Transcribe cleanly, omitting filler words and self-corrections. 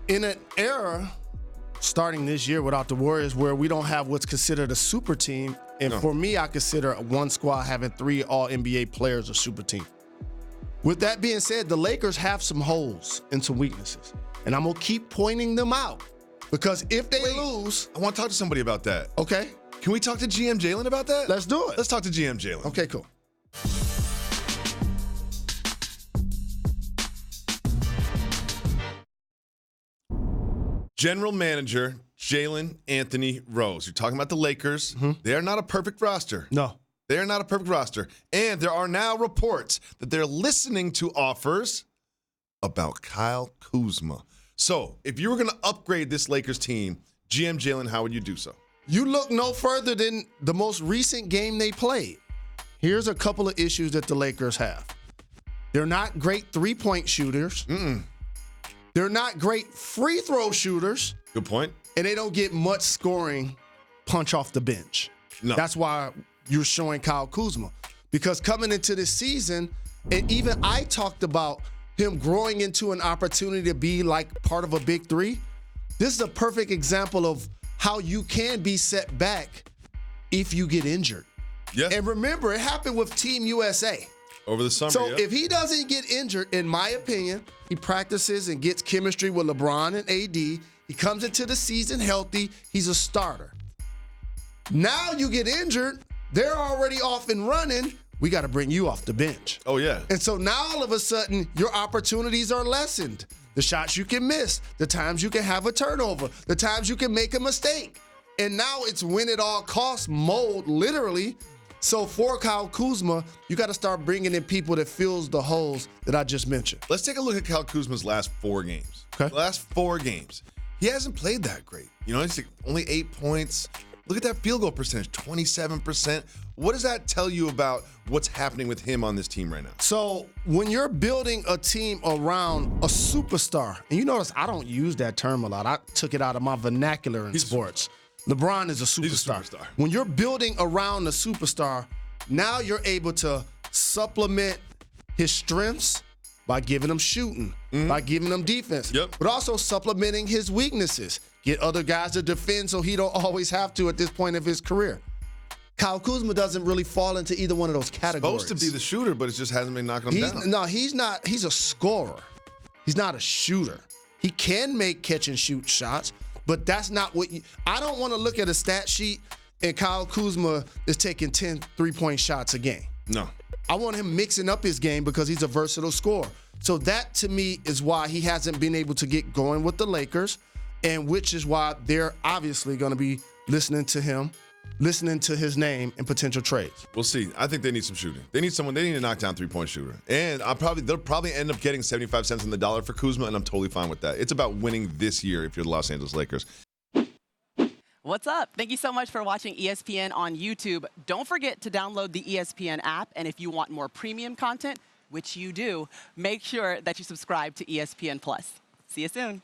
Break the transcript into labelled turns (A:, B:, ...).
A: in an era starting this year without the Warriors where we don't have what's considered a super team, and for me, I consider one squad having 3 All-NBA players a super team. With that being said, the Lakers have some holes and some weaknesses, and I'm going to keep pointing them out because if they lose...
B: I want to talk to somebody about that.
A: Okay.
B: Can we talk to GM Jalen about that?
A: Let's do it.
B: Let's talk to GM Jalen.
A: Okay, cool.
B: General Manager Jalen Anthony Rose. You're talking about the Lakers. They are not a perfect roster.
A: No.
B: They are not a perfect roster. And there are now reports that they're listening to offers about Kyle Kuzma. So if you were going to upgrade this Lakers team, GM Jalen, how would you do so?
A: You look no further than the most recent game they played. Here's a couple of issues that the Lakers have. They're not great three-point shooters. They're not great free throw shooters.
B: Good point.
A: And they don't get much scoring punch off the bench.
B: No.
A: That's why you're showing Kyle Kuzma. Because coming into this season, and even I talked about him growing into an opportunity to be like part of a big three. This is a perfect example of how you can be set back if you get injured.
B: Yeah.
A: And remember, it happened with Team USA.
B: Over the summer,
A: So if he doesn't get injured, in my opinion, he practices and gets chemistry with LeBron and AD. He comes into the season healthy. He's a starter. Now you get injured. They're already off and running. We got to bring you off the bench.
B: Oh, yeah.
A: And so now all of a sudden, your opportunities are lessened. The shots you can miss, the times you can have a turnover, the times you can make a mistake. And now it's win at all costs mode, literally. So for Kyle Kuzma, you got to start bringing in people that fills the holes that I just mentioned.
B: Let's take a look at Kyle Kuzma's last 4 games.
A: Okay.
B: The last 4 games. He hasn't played that great. You know, he's only 8 points. Look at that field goal percentage, 27%. What does that tell you about what's happening with him on this team right now?
A: So when you're building a team around a superstar, and you notice I don't use that term a lot. I took it out of my vernacular in sports. LeBron is a superstar.
B: He's a superstar.
A: When you're building around a superstar, now you're able to supplement his strengths by giving him shooting, by giving him defense, but also supplementing his weaknesses. Get other guys to defend so he don't always have to at this point of his career. Kyle Kuzma doesn't really fall into either one of those categories.
B: Supposed to be the shooter, but it just hasn't been knocking him down.
A: No, he's not. He's a scorer. He's not a shooter. He can make catch and shoot shots, but that's not what you... I don't want to look at a stat sheet and Kyle Kuzma is taking 10 three-point shots a game.
B: No.
A: I want him mixing up his game because he's a versatile scorer. So that, to me, is why he hasn't been able to get going with the Lakers, and which is why they're obviously going to be listening to him, listening to his name in potential trades.
B: We'll see. I think they need some shooting. They need someone. They need a knockdown three-point shooter. And they'll probably end up getting 75 cents on the dollar for Kuzma, and I'm totally fine with that. It's about winning this year if you're the Los Angeles Lakers.
C: What's up? Thank you so much for watching ESPN on YouTube. Don't forget to download the ESPN app, and if you want more premium content, which you do, make sure that you subscribe to ESPN+. See you soon.